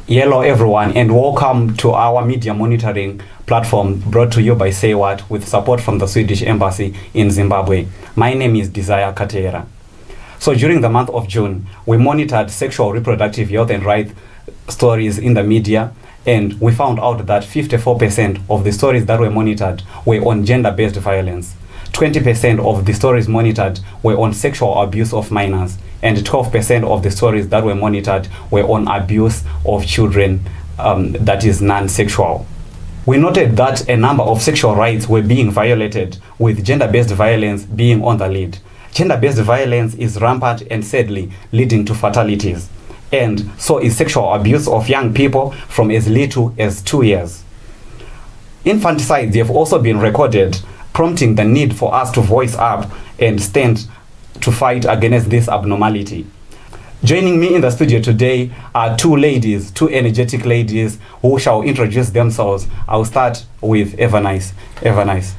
Hello everyone, and welcome to our media monitoring platform brought to you by Say What with support from the Swedish Embassy in Zimbabwe. My name is Desire Katera. So during the month of June, we monitored sexual reproductive health and rights stories in the media, and we found out that 54% of the stories that were monitored were on gender-based violence. 20% of the stories monitored were on sexual abuse of minors, and 12% of the stories that were monitored were on abuse of children, that is non-sexual. We noted that a number of sexual rights were being violated, with gender-based violence being on the lead. Gender-based violence is rampant and sadly leading to fatalities, and so is sexual abuse of young people from as little as 2 years. Infanticides have also been recorded, prompting the need for us to voice up and stand to fight against this abnormality. Joining me in the studio today are two energetic ladies who shall introduce themselves. I'll start with Evernice. Evernice.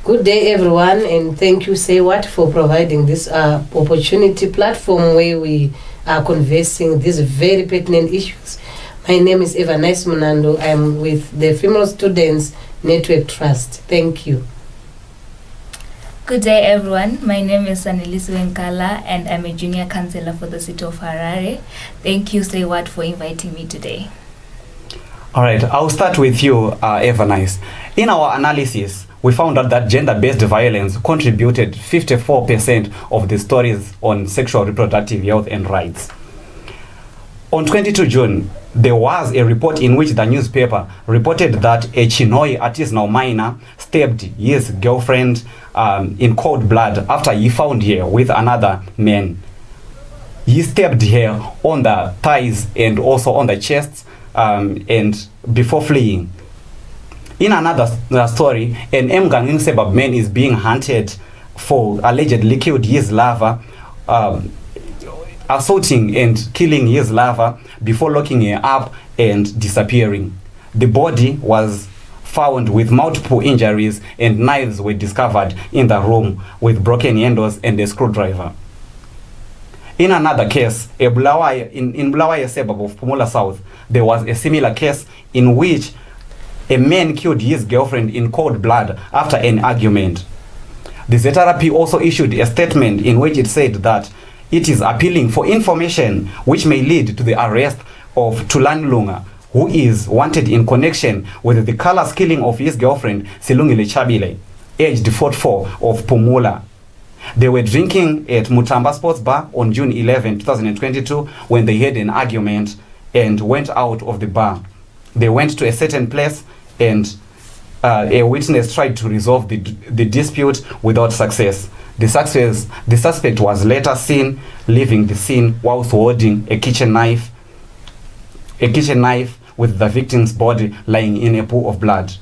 Good day everyone, and thank you Say What for providing this opportunity platform where we are conversing these very pertinent issues. My name is Evernice Munando. I'm with the Female Students Network Trust. Thank you. Good day everyone, my name is Annelise Wenkala and I'm a junior councillor for the city of Harare. Thank you Say What for inviting me today. Alright, I'll start with you, Evernice. In our analysis, we found out that gender-based violence contributed 54% of the stories on sexual reproductive health and rights. On 22 June, there was a report in which the newspaper reported that a Chinhoyi artisanal miner stabbed his girlfriend in cold blood after he found her with another man. He stabbed her on the thighs and also on the chest and before fleeing. In another story, an Mgangeni suburb man is being hunted for allegedly killed his lover, assaulting and killing his lover before locking her up and disappearing. The body was found with multiple injuries and knives were discovered in the room with broken handles and a screwdriver. In another case, in Bulawayo suburb of Phumula South, there was a similar case in which a man killed his girlfriend in cold blood after an argument. The ZRP also issued a statement in which it said that it is appealing for information which may lead to the arrest of Tulani Lunga, who is wanted in connection with the callous killing of his girlfriend Silungile Chabile, aged 44, of Phumula. They were drinking at Mutamba Sports Bar on June 11, 2022 when they had an argument and went out of the bar. They went to a certain place and a witness tried to resolve the dispute without success. The suspect was later seen leaving the scene whilst holding a kitchen knife with the victim's body lying in a pool of blood.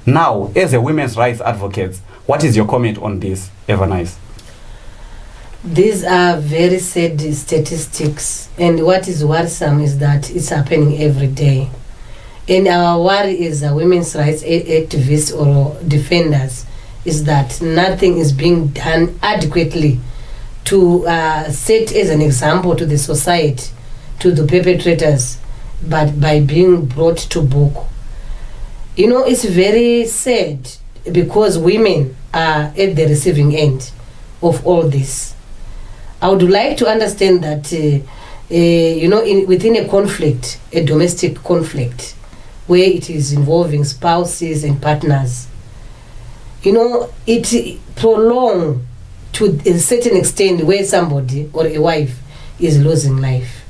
Now, as a women's rights advocate, what is your comment on this, Evernice? These are very sad statistics, and what is worrisome is that it's happening every day. And our worry is women's rights activists or defenders is that nothing is being done adequately to set as an example to the society, to the perpetrators, but by being brought to book. You know, it's very sad because women are at the receiving end of all this. I would like to understand that, within a conflict, a domestic conflict, where it is involving spouses and partners, it prolong to a certain extent where somebody or a wife is losing life.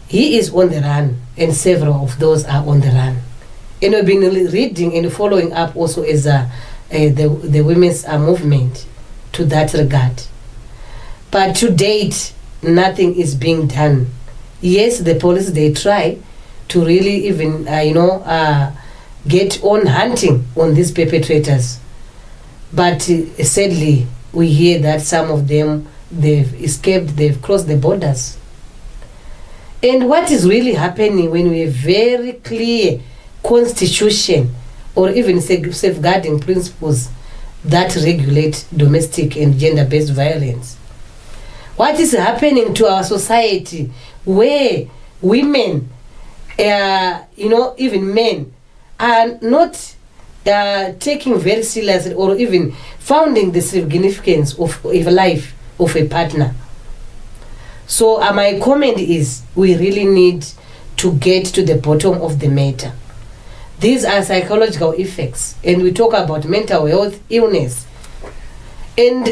He is on the run, and several of those are on the run. And we've been reading and following up also as the women's movement to that regard. But to date, nothing is being done. Yes, the police, they try to really even, get on hunting on these perpetrators. But sadly, we hear that some of them, they've escaped, they've crossed the borders. And what is really happening when we have very clear constitution or even safeguarding principles that regulate domestic and gender-based violence? What is happening to our society where women even men are not taking very seriously or even founding the significance of a life of a partner. So my comment is we really need to get to the bottom of the matter. These are psychological effects, and we talk about mental health illness. And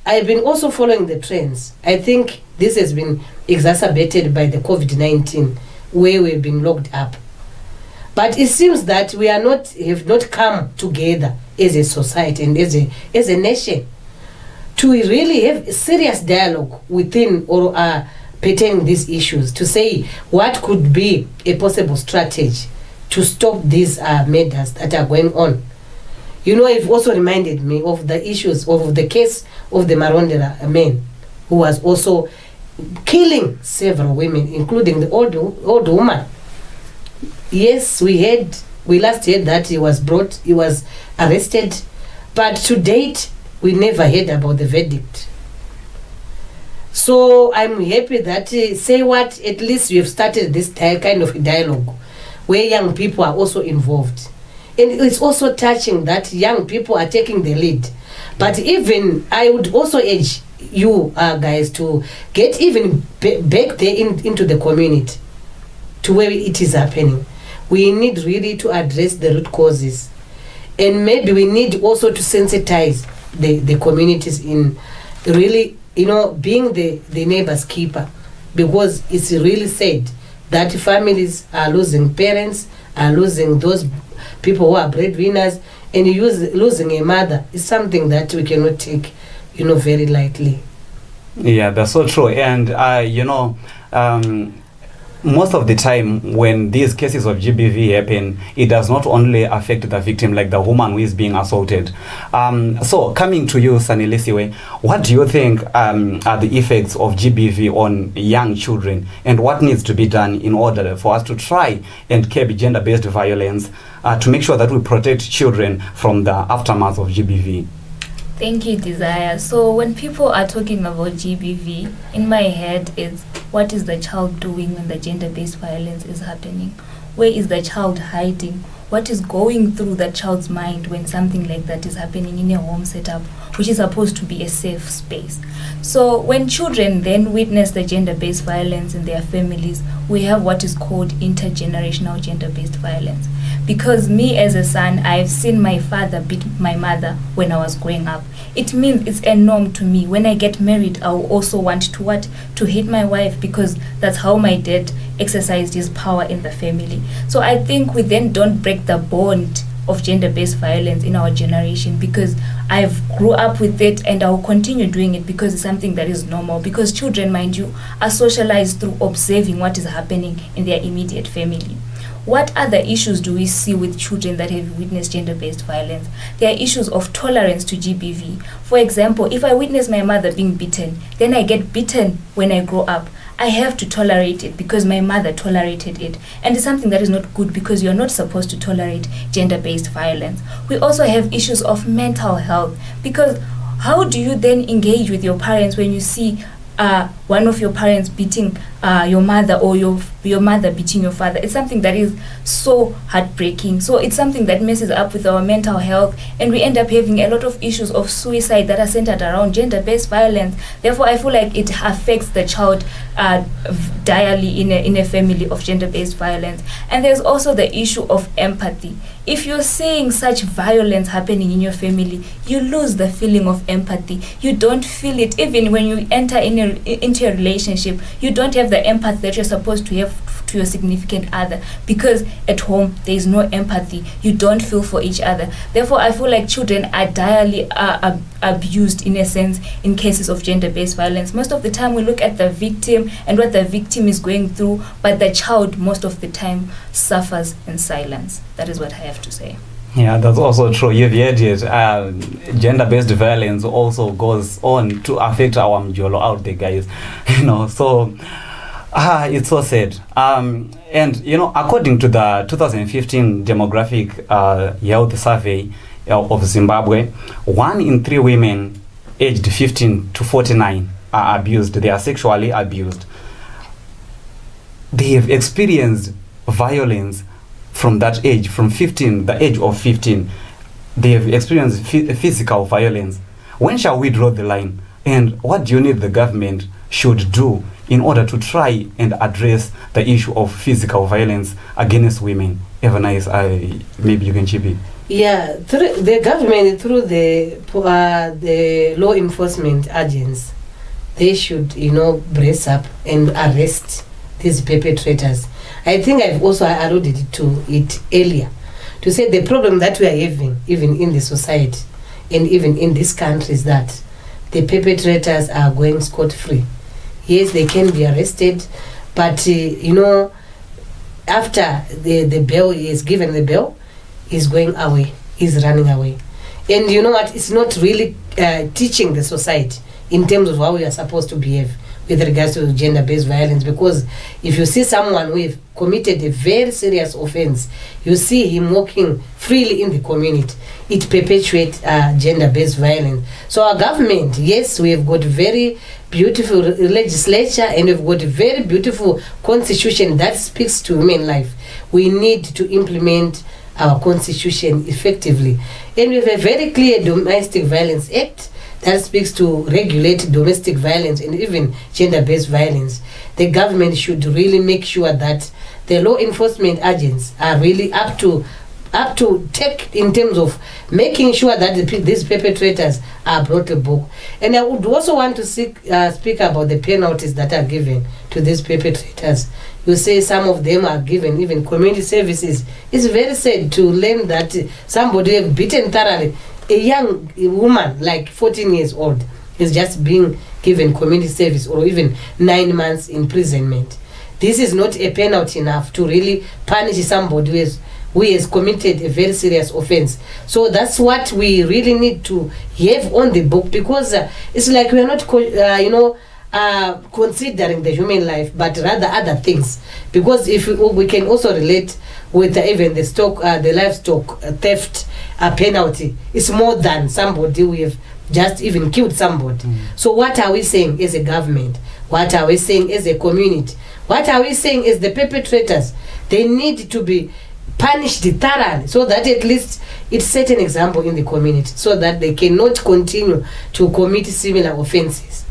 I've been also following the trends. I think this has been exacerbated by the COVID-19, where we've been locked up. But it seems that we have not come together as a society and as a nation to really have a serious dialogue within or pertaining these issues, to say what could be a possible strategy to stop these murders that are going on. It also reminded me of the issues of the case of the Marondera man who was also killing several women, including the old woman. Yes, we last heard that he was arrested, but to date we never heard about the verdict. So I'm happy that at least we have started this kind of dialogue where young people are also involved. And it's also touching that young people are taking the lead. But even I would also urge you guys to get even back there into the community to where it is happening. We need really to address the root causes. And maybe we need also to sensitize the communities in really, being the neighbor's keeper. Because it's really sad that families are losing parents, are losing those people who are breadwinners, and losing a mother is something that we cannot take, very lightly. Yeah, that's so true. And, most of the time when these cases of GBV happen, it does not only affect the victim, like the woman who is being assaulted. So coming to you, Sanelisiwe, what do you think are the effects of GBV on young children, and what needs to be done in order for us to try and curb gender-based violence to make sure that we protect children from the aftermath of GBV? Thank you, Desire. So when people are talking about GBV, in my head is, what is the child doing when the gender-based violence is happening? Where is the child hiding? What is going through that child's mind when something like that is happening in a home setup, which is supposed to be a safe space? So when children then witness the gender-based violence in their families, we have what is called intergenerational gender-based violence. Because me as a son, I've seen my father beat my mother when I was growing up. It means it's a norm to me. When I get married, I will also want to hit my wife, because that's how my dad exercised his power in the family. So I think we then don't break the bond of gender-based violence in our generation, because I've grew up with it and I'll continue doing it because it's something that is normal. Because children, mind you, are socialized through observing what is happening in their immediate family. What other issues do we see with children that have witnessed gender-based violence? There are issues of tolerance to GBV. For example, if I witness my mother being beaten, then I get beaten when I grow up. I have to tolerate it because my mother tolerated it. And it's something that is not good, because you're not supposed to tolerate gender-based violence. We also have issues of mental health, because how do you then engage with your parents when you see one of your parents beating your mother, or your mother beating your father? It's something that is so heartbreaking. So it's something that messes up with our mental health, and we end up having a lot of issues of suicide that are centered around gender-based violence. Therefore, I feel like it affects the child direly in a family of gender-based violence. And there's also the issue of empathy. If you're seeing such violence happening in your family, you lose the feeling of empathy. You don't feel it. Even when you enter into a relationship, you don't have the empathy that you're supposed to have to your significant other, because at home there is no empathy. You don't feel for each other. Therefore, I feel like children are direly abused, in a sense, in cases of gender-based violence. Most of the time we look at the victim and what the victim is going through, but the child most of the time suffers in silence. That is what I have to say. Yeah, that's also true. You've heard it. Gender-based violence also goes on to affect our mjolo out there, guys. So it's so sad. And according to the 2015 demographic health survey of Zimbabwe, 1 in 3 women aged 15 to 49 are abused. They are sexually abused. they have experienced violence from that age, from 15, the age of 15. They have experienced physical violence. When shall we draw the line? And what do you need the government should do in order to try and address the issue of physical violence against women? Evanice, maybe you can chip in. Yeah, through the government, through the law enforcement agents, they should, brace up and arrest these perpetrators. I think I've also alluded to it earlier, to say the problem that we are having, even in the society and even in this country, is that the perpetrators are going scot-free. Yes, they can be arrested, but, after the bail is given, the bail is going away, is running away. And you know what? It's not really teaching the society in terms of how we are supposed to behave with regards to gender-based violence, because if you see someone who have committed a very serious offense, you see him walking freely in the community, it perpetuates gender-based violence. So our government, yes, we have got very beautiful legislature and we've got a very beautiful constitution that speaks to women life. We need to implement our constitution effectively. And we have a very clear Domestic Violence Act that speaks to regulate domestic violence and even gender-based violence. The government should really make sure that the law enforcement agents are really up to take in terms of making sure that these perpetrators are brought to book. And I would also want to speak about the penalties that are given to these perpetrators. You say some of them are given even community services. It's very sad to learn that somebody has beaten thoroughly. A young woman, like 14 years old, is just being given community service or even 9 months imprisonment. This is not a penalty enough to really punish somebody who has committed a very serious offense. So that's what we really need to have on the book, because it's like we are not, considering the human life, but rather other things. Because if we can also relate with even the livestock theft penalty, it's more than somebody who have just even killed somebody. So what are we saying as a government? What are we saying as a community? What are we saying as the perpetrators? They need to be punished thoroughly, so that at least it set an example in the community, so that they cannot continue to commit similar offenses.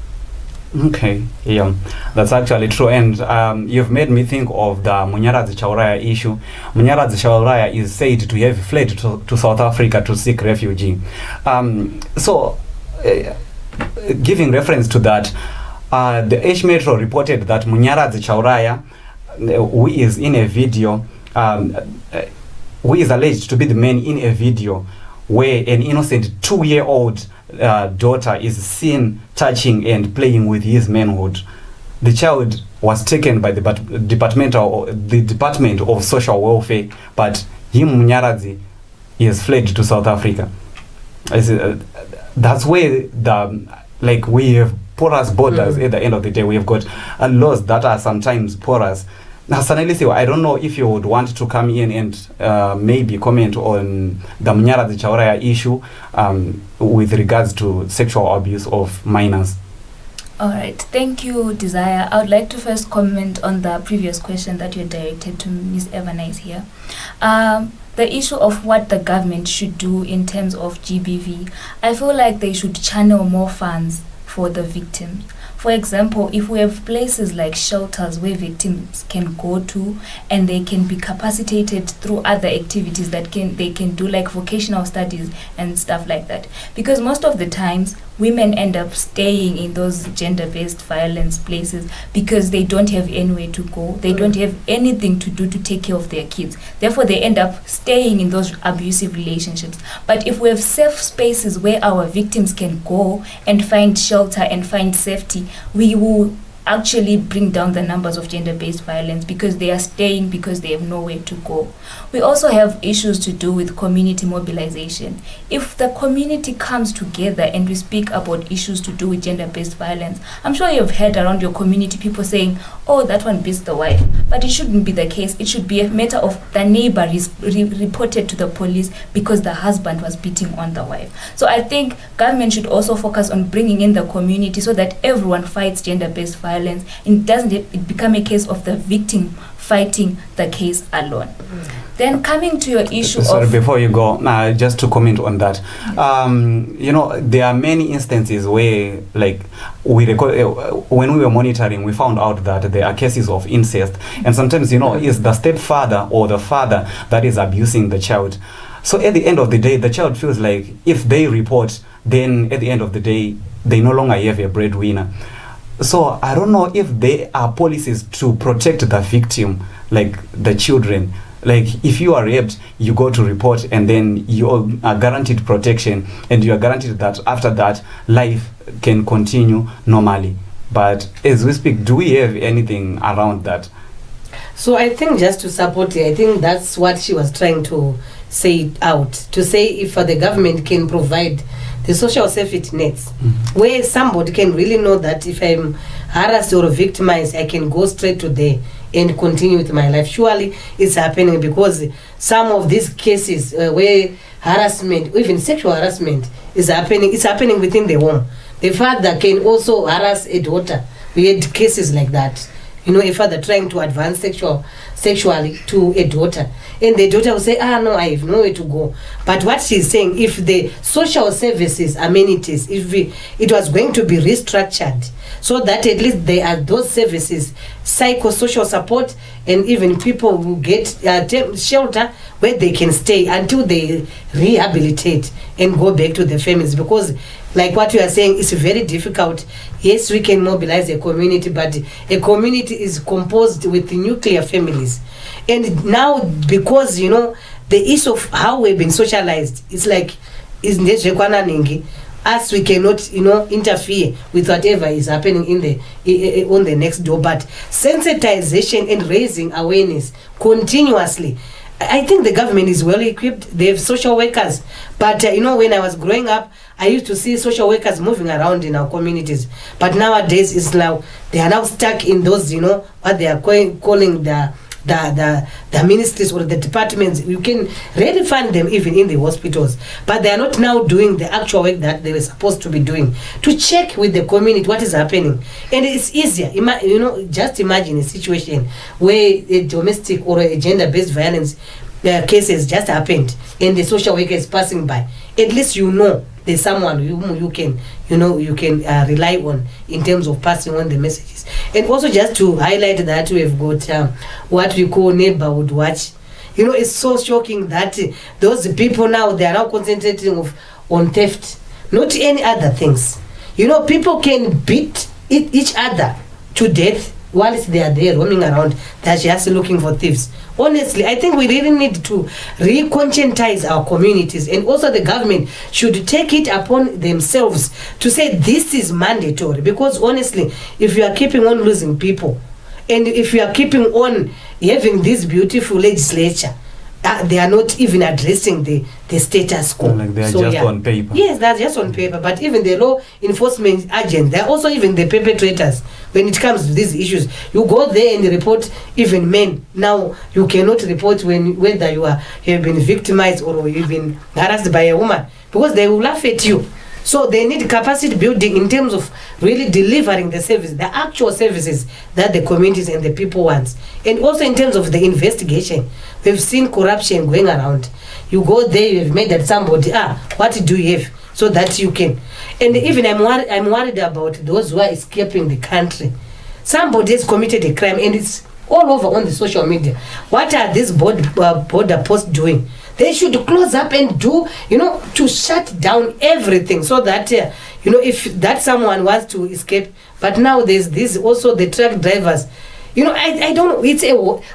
Okay, yeah, that's actually true. And you've made me think of the Munyaradzi Chauraya issue. Munyaradzi Chauraya is said to have fled to South Africa to seek refuge. Giving reference to that, the H Metro reported that Munyaradzi Chauraya, who is in a video, who is alleged to be the man in a video where an innocent 2-year-old daughter is seen touching and playing with his manhood. The child was taken by the Department of Social Welfare, but him, Munyaradzi, he has fled to South Africa. That's where we have porous borders. At the end of the day, we have got laws that are sometimes porous. Now, Sanelisi, I don't know if you would want to come in and maybe comment on the Munyaradzi Chauraya issue with regards to sexual abuse of minors. All right, thank you, Desire. I would like to first comment on the previous question that you directed to Ms. Evanice here. The issue of what the government should do in terms of GBV, I feel like they should channel more funds for the victims. For example, if we have places like shelters where victims can go to and they can be capacitated through other activities that they can do, like vocational studies and stuff like that. Because most of the times women end up staying in those gender-based violence places because they don't have anywhere to go. They don't have anything to do to take care of their kids. Therefore, they end up staying in those abusive relationships. But if we have safe spaces where our victims can go and find shelter and find safety, we will actually bring down the numbers of gender-based violence because they are staying because they have nowhere to go. We also have issues to do with community mobilization. If the community comes together and we speak about issues to do with gender-based violence, I'm sure you've heard around your community people saying, oh, that one beats the wife. But But it shouldn't be the case. It should be a matter of the neighbor reported to the police because the husband was beating on the wife. So I think government should also focus on bringing in the community so that everyone fights gender-based violence, and doesn't it become a case of the victim fighting the case alone. Then coming to your issue Sorry, of... before you go, just to comment on that. You know, there are many instances where, like, we when we were monitoring, we found out that there are cases of incest. And sometimes, you know, it's the stepfather or the father that is abusing the child. So at the end of the day, the child feels like if they report, then at the end of the day, they no longer have a breadwinner. So I don't know if there are policies to protect the victim, like the children. Like if you are raped, you go to report and then you are guaranteed protection and you are guaranteed that after that life can continue normally. But as we speak, do we have anything around that? So I think just to support it, I think that's what she was trying to say out. To say if the government can provide the social safety nets, where somebody can really know that if I'm harassed or victimized, I can go straight to there and continue with my life. Surely it's happening, because some of these cases where harassment, even sexual harassment is happening, it's happening within the home. The father can also harass a daughter. We had cases like that. You know, a father trying to advance sexually to a daughter, and the daughter will say, no, I have nowhere to go. But what she's saying, if the social services amenities, if it was going to be restructured so that at least there are those services, psychosocial support, and even people will get shelter where they can stay until they rehabilitate and go back to their families. Because like what you are saying, it's very difficult. Yes, we can mobilize a community, but a community is composed with nuclear families. And now, because, you know, the issue of how we've been socialized, it's like, us, we cannot, you know, interfere with whatever is happening in the on the next door. But sensitization and raising awareness continuously, I think the government is well equipped. They have social workers. But, you know, when I was growing up, I used to see social workers moving around in our communities. But nowadays, it's now, they are now stuck in those, you know, what they are calling the ministries or the departments. You can really find them even in the hospitals. But they are not now doing the actual work that they were supposed to be doing, to check with the community what is happening. And it's easier. You know, just imagine a situation where a domestic or a gender-based violence cases just happened and the social worker is passing by. At least you know there's someone whom you can, you know, you can rely on in terms of passing on the messages. And also just to highlight that we've got what we call neighborhood watch. You know, it's so shocking that those people now, they are now concentrating on theft, not any other things. You know, people can beat each other to death whilst they are there roaming around. They're just looking for thieves. Honestly, I think we really need to re-conscientize our communities, and also the government should take it upon themselves to say this is mandatory. Because honestly, if you are keeping on losing people, and if you are keeping on having this beautiful legislature, they are not even addressing the status quo. Like they are just on paper. Yes, they're just on paper. But even the law enforcement agents, they're also even the perpetrators when it comes to these issues. You go there and report even men. Now you cannot report whether you have been victimized or you've been harassed by a woman, because they will laugh at you. So they need capacity building in terms of really delivering the service, the actual services that the communities and the people want. And also in terms of the investigation, we've seen corruption going around. You go there, you've made that somebody, what do you have? So that you can. And even I'm worried about those who are escaping the country. Somebody has committed a crime and it's all over on the social media. What are these border posts doing? They should close up and do, you know, to shut down everything so that, you know, if that someone wants to escape. But now there's this also the truck drivers. You know, I don't know.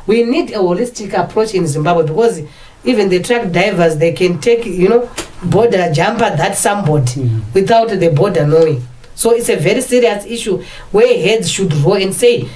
We need a holistic approach in Zimbabwe, because even the truck drivers, they can take, you know, border jumper that somebody without the border knowing. So it's a very serious issue where heads should roll and say,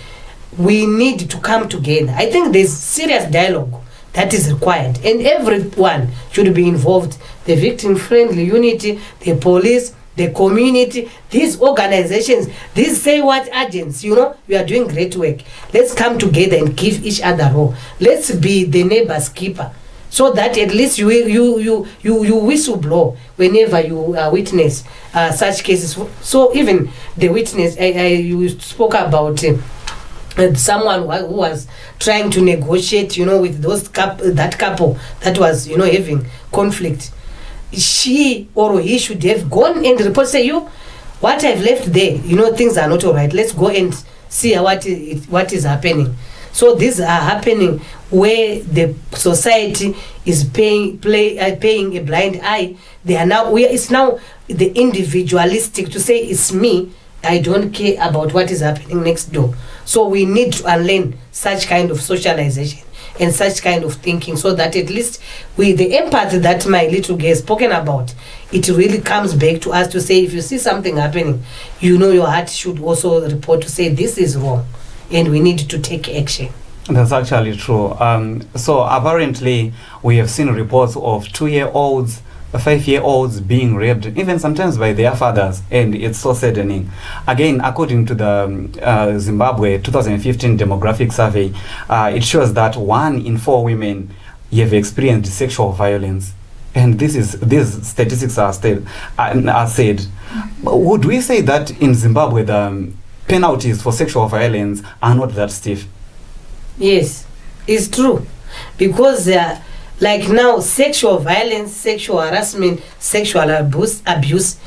we need to come together. I think there's serious dialogue that is required, and everyone should be involved. The victim-friendly unity, the police, the community, these organizations, these say what agents, you know, we are doing great work. Let's come together and give each other role. Let's be the neighbor's keeper, so that at least you whistleblow whenever you witness such cases. So even the witness, you spoke about someone who was trying to negotiate, you know, with that couple that was, you know, having conflict. She or he should have gone and report, say, you, what I've left there, you know, things are not all right. Let's go and see what is happening. So these are happening where the society is paying a blind eye. They are now, it's now the individualistic to say, it's me, I don't care about what is happening next door. So we need to unlearn such kind of socialization and such kind of thinking, so that at least with the empathy that my little girl has spoken about, it really comes back to us to say, if you see something happening, you know, your heart should also report to say this is wrong and we need to take action. That's actually true. So apparently we have seen reports of 2-year-olds, 5-year-olds being raped, even sometimes by their fathers, and it's so saddening. Again, according to the Zimbabwe 2015 demographic survey, it shows that 1 in 4 women have experienced sexual violence, and these statistics are said. Would we say that in Zimbabwe the penalties for sexual violence are not that stiff? Yes, it's true, because like now, sexual violence, sexual harassment, sexual abuse,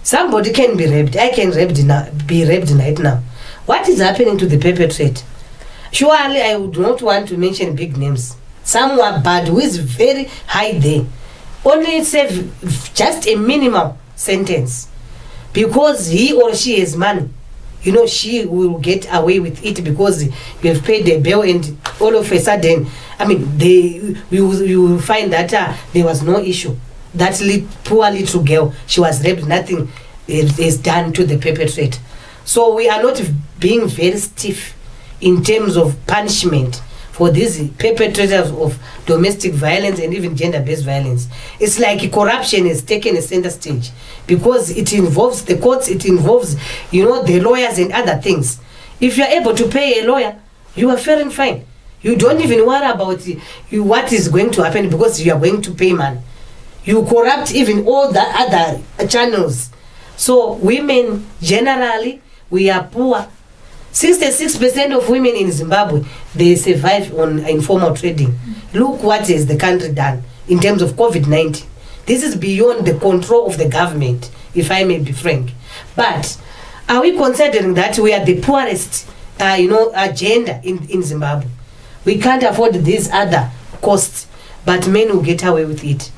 somebody can be raped. I can be raped right now. What is happening to the perpetrator? Surely I would not want to mention big names. Someone bad who is very high there, only serve just a minimal sentence, because he or she is money. You know, she will get away with it because you have paid the bill, and all of a sudden, I mean, you will find that there was no issue. That poor little girl, she was raped, nothing is done to the perpetrator. So we are not being very stiff in terms of punishment for these perpetrators of domestic violence and even gender-based violence. It's like corruption is taken a center stage, because it involves the courts, it involves, you know, the lawyers and other things. If you are able to pay a lawyer, you are fair and fine. You don't even worry about what is going to happen, because you are going to pay man. You corrupt even all the other channels. So women, generally, we are poor. 66% of women in Zimbabwe, they survive on informal trading. Look what has the country done in terms of COVID-19. This is beyond the control of the government, if I may be frank. But are we considering that we are the poorest, gender in Zimbabwe? We can't afford these other costs, but men will get away with it.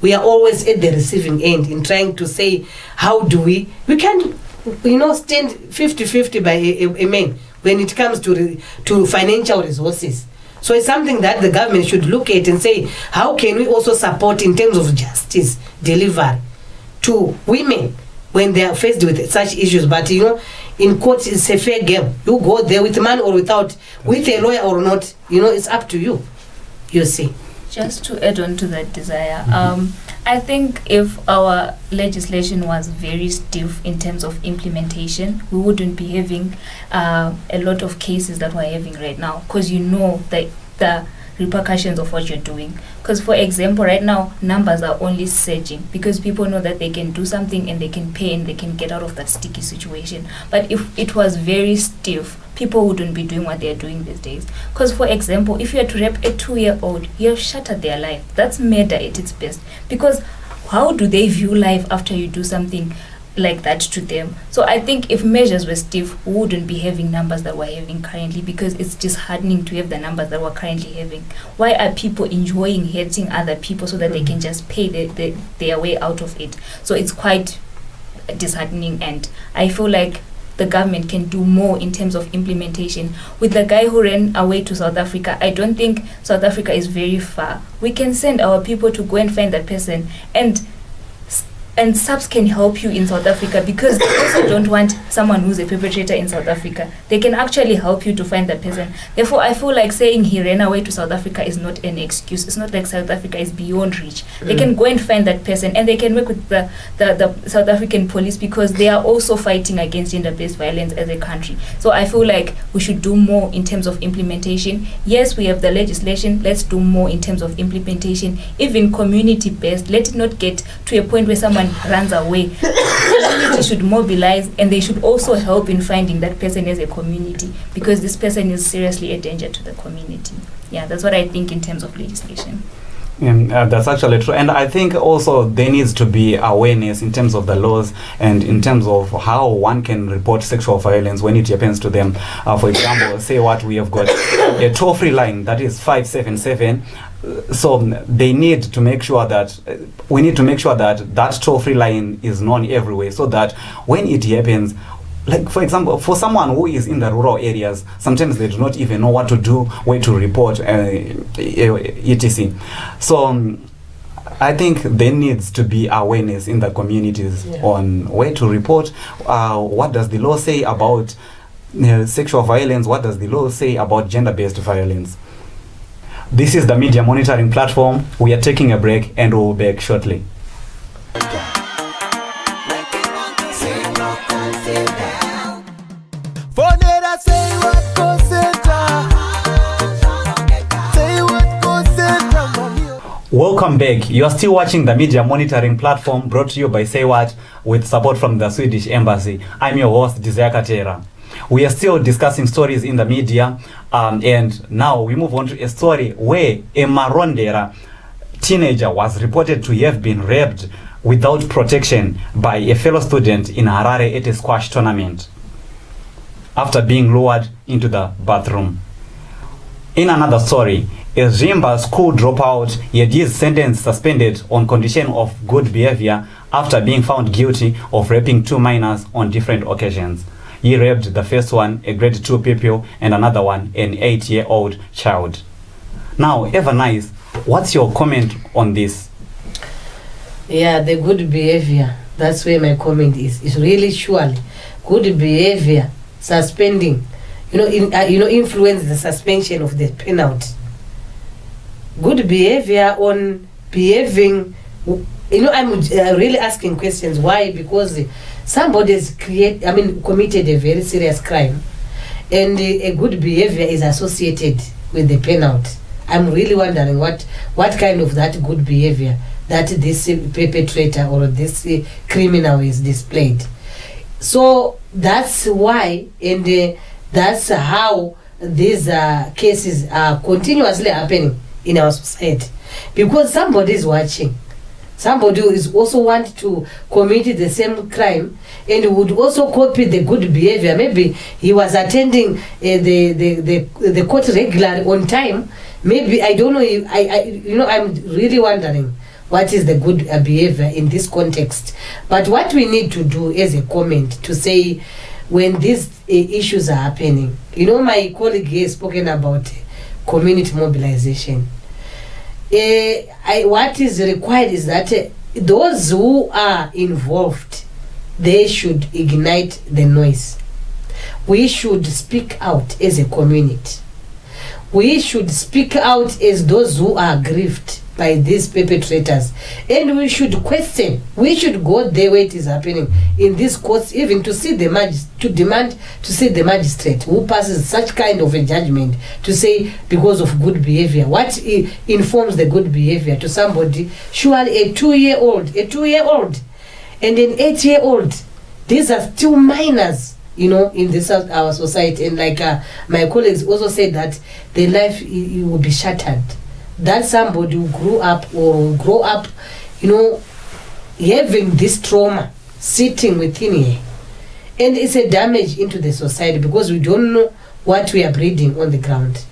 We are always at the receiving end in trying to say, how do we can't, stand 50-50 by a man when it comes to financial resources. So it's something that the government should look at and say, how can we also support in terms of justice delivery to women when they are faced with such issues? But in court it's a fair game. You go there with a man or without, with a lawyer or not, it's up to you. You see. Just to add on to that, Desire, I think if our legislation was very stiff in terms of implementation, we wouldn't be having a lot of cases that we're having right now, because the repercussions of what you're doing. Because, for example, right now, numbers are only surging because people know that they can do something and they can pay and they can get out of that sticky situation. But if it was very stiff, people wouldn't be doing what they're doing these days. Because, for example, if you had to rape a 2-year-old, you have shattered their life. That's murder at its best. Because how do they view life after you do something like that to them? So I think if measures were stiff, we wouldn't be having numbers that we're having currently, because it's disheartening to have the numbers that we're currently having. Why are people enjoying hurting other people so that they can just pay their way out of it? So it's quite disheartening, and I feel like the government can do more in terms of implementation. With the guy who ran away to South Africa, I don't think South Africa is very far. We can send our people to go and find that person and and SAPS can help you in South Africa, because they also don't want someone who's a perpetrator in South Africa. They can actually help you to find the person. Therefore, I feel like saying he ran away to South Africa is not an excuse. It's not like South Africa is beyond reach. They can go and find that person, and they can work with the South African police, because they are also fighting against gender-based violence as a country. So I feel like we should do more in terms of implementation. Yes, we have the legislation. Let's do more in terms of implementation, even community-based. Let it not get to a point where someone runs away. The community should mobilize, and they should also help in finding that person as a community, because this person is seriously a danger to the community. Yeah, that's what I think in terms of legislation. That's actually true, and I think also there needs to be awareness in terms of the laws and in terms of how one can report sexual violence when it happens to them. For example, say what we have got a toll-free line that is 577. So they need to make sure that we need to make sure that that toll-free line is known everywhere, so that when it happens, like for example, for someone who is in the rural areas, sometimes they do not even know what to do, where to report, etc. So I think there needs to be awareness in the communities on where to report. What does the law say about sexual violence? What does the law say about gender-based violence? This is the Media Monitoring Platform. We are taking a break, and we'll be back shortly. Welcome back. You are still watching the Media Monitoring Platform, brought to you by Say What, with support from the Swedish Embassy. I'm your host, Desire Katera. We are still discussing stories in the media, and now we move on to a story where a Marondera teenager was reported to have been raped without protection by a fellow student in Harare at a squash tournament after being lured into the bathroom. In another story, a Zimba school dropout had his sentence suspended on condition of good behavior after being found guilty of raping 2 minors on different occasions. He raped the first one, a grade 2 pupil, and another one, an 8-year-old child. Now, Evernice, what's your comment on this? Yeah, the good behavior. That's where my comment is. It's really surely good behavior suspending. Influence the suspension of the penalty. Good behavior on behaving. I'm really asking questions. Why? Because somebody has committed a very serious crime, and a good behavior is associated with the penalty. I'm really wondering what kind of that good behavior that this perpetrator or this criminal is displayed. So that's why, and that's how these cases are continuously happening in our society, because somebody is watching. Somebody who is also want to commit the same crime and would also copy the good behavior. Maybe he was attending the court regularly on time. Maybe, I don't know. I'm really wondering what is the good behavior in this context. But what we need to do as a comment to say when these issues are happening. My colleague here has spoken about community mobilization. What is required is that those who are involved, they should ignite the noise. We should speak out as a community. We should speak out as those who are aggrieved by these perpetrators, and we should question. We should go there where it is happening in these courts, even to see to demand to see the magistrate who passes such kind of a judgment, to say because of good behavior. What informs the good behavior to somebody? Surely a 2-year-old, and an 8-year-old. These are still minors, in this our society. And like my colleagues also said, that their life it will be shattered. That somebody who grew up having this trauma sitting within here, and it's a damage into the society, because we don't know what we are breeding on the ground.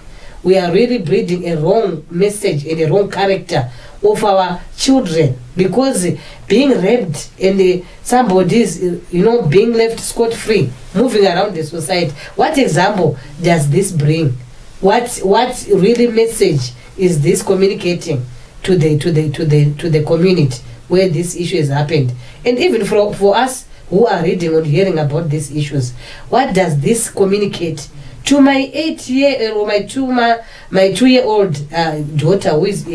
We are really breeding a wrong message and a wrong character of our children, because being raped and somebody is being left scot-free, moving around the society. What example does this bring? What really message is this communicating to the community? where this issue has happened. And even for us who are reading or hearing about these issues, what does this communicate to my 8-year or my 2-year-old daughter who is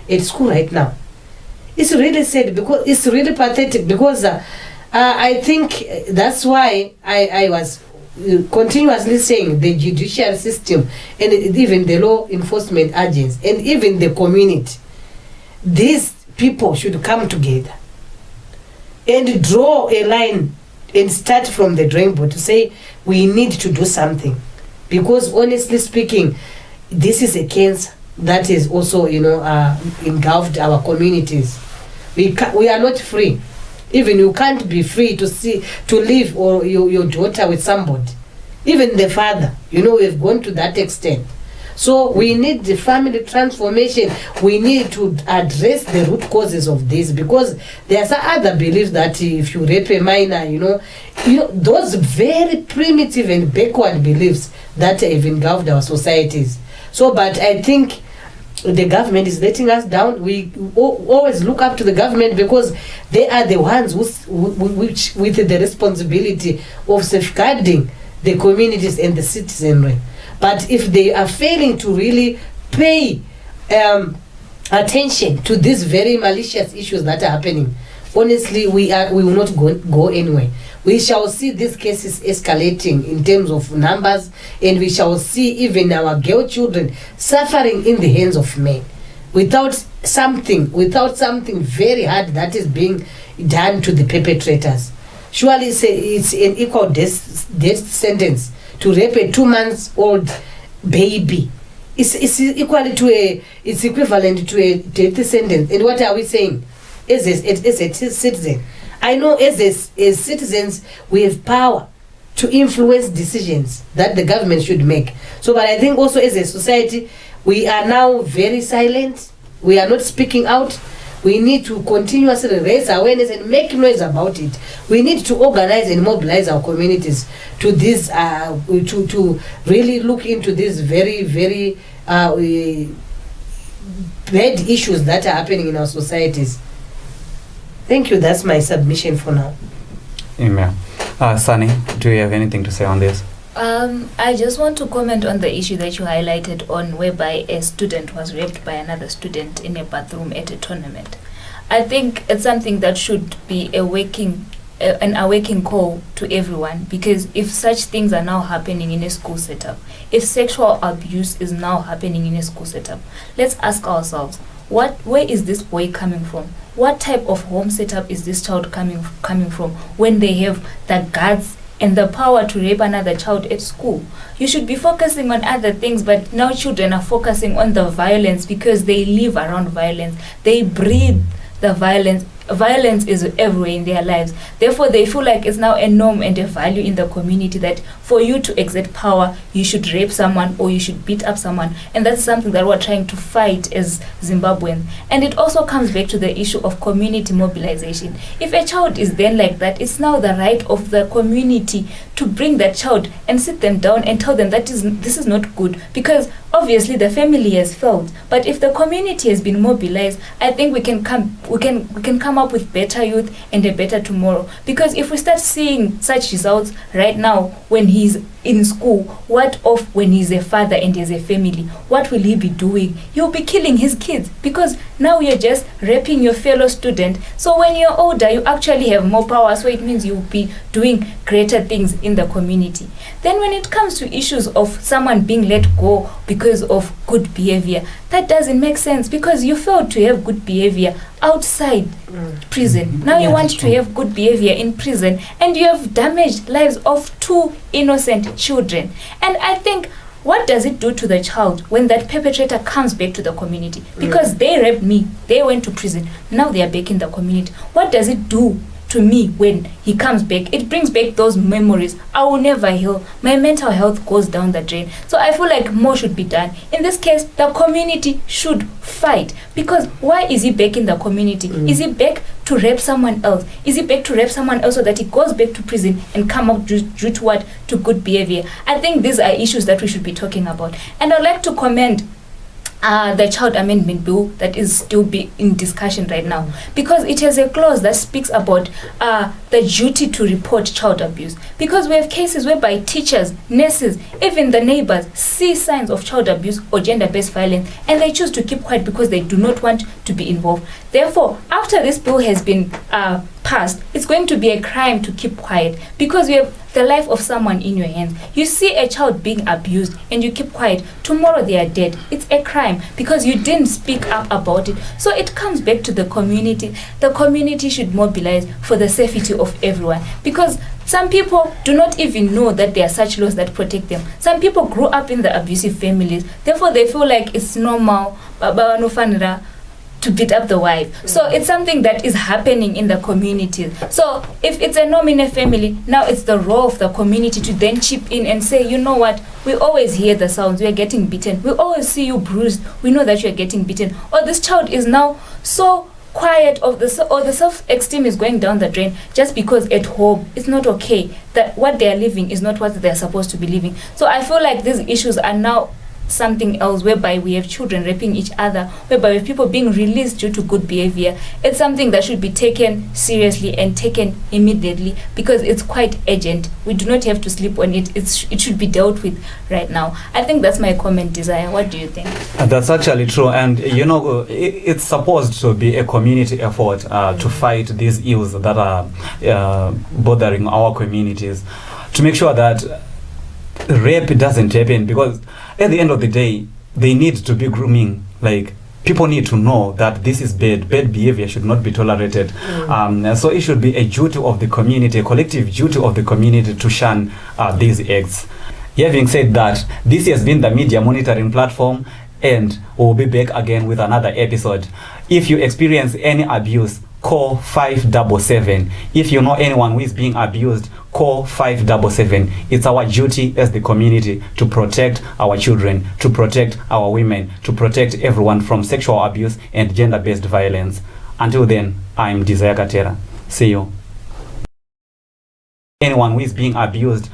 at school right now? It's really sad, because it's really pathetic, because I think that's why I was continuously saying the judicial system and even the law enforcement agents and even the community, these people should come together and draw a line and start from the drawing board to say we need to do something, because honestly speaking, this is a cancer that is also engulfed our communities. We are not free. Even you can't be free to live or your daughter with somebody, even the father. We've gone to that extent. So we need the family transformation. We need to address the root causes of this, because there's other beliefs that if you rape a minor, those very primitive and backward beliefs that have engulfed our societies. So, but I think the government is letting us down. We always look up to the government, because they are the ones which with the responsibility of safeguarding the communities and the citizenry. But if they are failing to really pay attention to these very malicious issues that are happening, honestly, we will not go anywhere. We shall see these cases escalating in terms of numbers, and we shall see even our girl children suffering in the hands of men without something very hard that is being done to the perpetrators. Surely it's an equal death sentence to rape a 2-month-old baby. It's equivalent to a death sentence. And what are we saying? As a citizen, I know as citizens we have power to influence decisions that the government should make. So, but I think also as a society, we are now very silent. We are not speaking out. We need to continuously raise awareness and make noise about it. We need to organize and mobilize our communities to this, to really look into these very, very bad issues that are happening in our societies. Thank you. That's my submission for now. Amen. Sunny, do you have anything to say on this? I just want to comment on the issue that you highlighted on, whereby a student was raped by another student in a bathroom at a tournament. I think it's something that should be an awakening call to everyone, because if such things are now happening in a school setup, if sexual abuse is now happening in a school setup, let's ask ourselves, where is this boy coming from? What type of home setup is this child coming from, when they have the guts and the power to rape another child at school? You should be focusing on other things, but now children are focusing on the violence because they live around violence. They breathe the violence. Violence is everywhere in their lives. Therefore, they feel like it's now a norm and a value in the community that for you to exert power, you should rape someone or you should beat up someone. And that's something that we're trying to fight as Zimbabweans. And it also comes back to the issue of community mobilization. If a child is then like that, it's now the right of the community to bring that child and sit them down and tell them that this is not good, because obviously the family has failed. But if the community has been mobilized, I think we can come up with better youth and a better tomorrow. Because if we start seeing such results right now when he's in school, what of when he's a father and he has a family? What will he be doing? He'll be killing his kids, because now you're just raping your fellow student. So when you're older, you actually have more power, so it means you'll be doing greater things in the community. Then when it comes to issues of someone being let go because of good behavior, that doesn't make sense, because you failed to have good behavior outside prison. Now you want to have good behavior in prison, and you have damaged lives of 2 innocent children. And I think, what does it do to the child when that perpetrator comes back to the community? Because they raped me, they went to prison, now they are back in the community. What does it do to me when he comes back? It brings back those memories. I will never heal. My mental health goes down the drain. So I feel like more should be done. In this case, the community should fight. Because why is he back in the community? Is he back to rape someone else? Is he back to rape someone else so that he goes back to prison and come out due to what? To good behavior. I think these are issues that we should be talking about. And I'd like to commend the Child Amendment Bill that is still in discussion right now, because it has a clause that speaks about the duty to report child abuse. Because we have cases whereby teachers, nurses, even the neighbors see signs of child abuse or gender-based violence, and they choose to keep quiet because they do not want to be involved. Therefore, after this bill has been passed, it's going to be a crime to keep quiet, because you have the life of someone in your hands. You see a child being abused and you keep quiet, tomorrow they are dead. It's a crime because you didn't speak up about it. So it comes back to the community. The community should mobilize for the safety of everyone, because some people do not even know that there are such laws that protect them. Some people grew up in the abusive families, therefore they feel like it's normal baba wanofanira to beat up the wife. So it's something that is happening in the communities. So if it's a nominal family, now it's the role of the community to then chip in and say, you know what, we always hear the sounds, we are getting beaten, we always see you bruised, we know that you are getting beaten, or this child is now so quiet, or the self-esteem is going down the drain just because at home it's not okay, that what they are living is not what they are supposed to be living. So I feel like these issues are now something else, whereby we have children raping each other, whereby we have people being released due to good behavior. It's something that should be taken seriously and taken immediately, because it's quite urgent. We do not have to sleep on it. It should be dealt with right now. I think that's my comment, Desire. What do you think? That's actually true, and you know, it's supposed to be a community effort to fight these ills that are bothering our communities, to make sure that rape doesn't happen, because at the end of the day, they need to be grooming. Like, people need to know that this is bad behavior should not be tolerated. So it should be a duty of the community, a collective duty of the community to shun these acts. Having said that, this has been the Media Monitoring Platform, and we'll be back again with another episode. If you experience any abuse, call 577. If you know anyone who is being abused, call 577. It's our duty as the community to protect our children, to protect our women, to protect everyone from sexual abuse and gender-based violence. Until then, I'm Desire Katera. See you. Anyone who is being abused,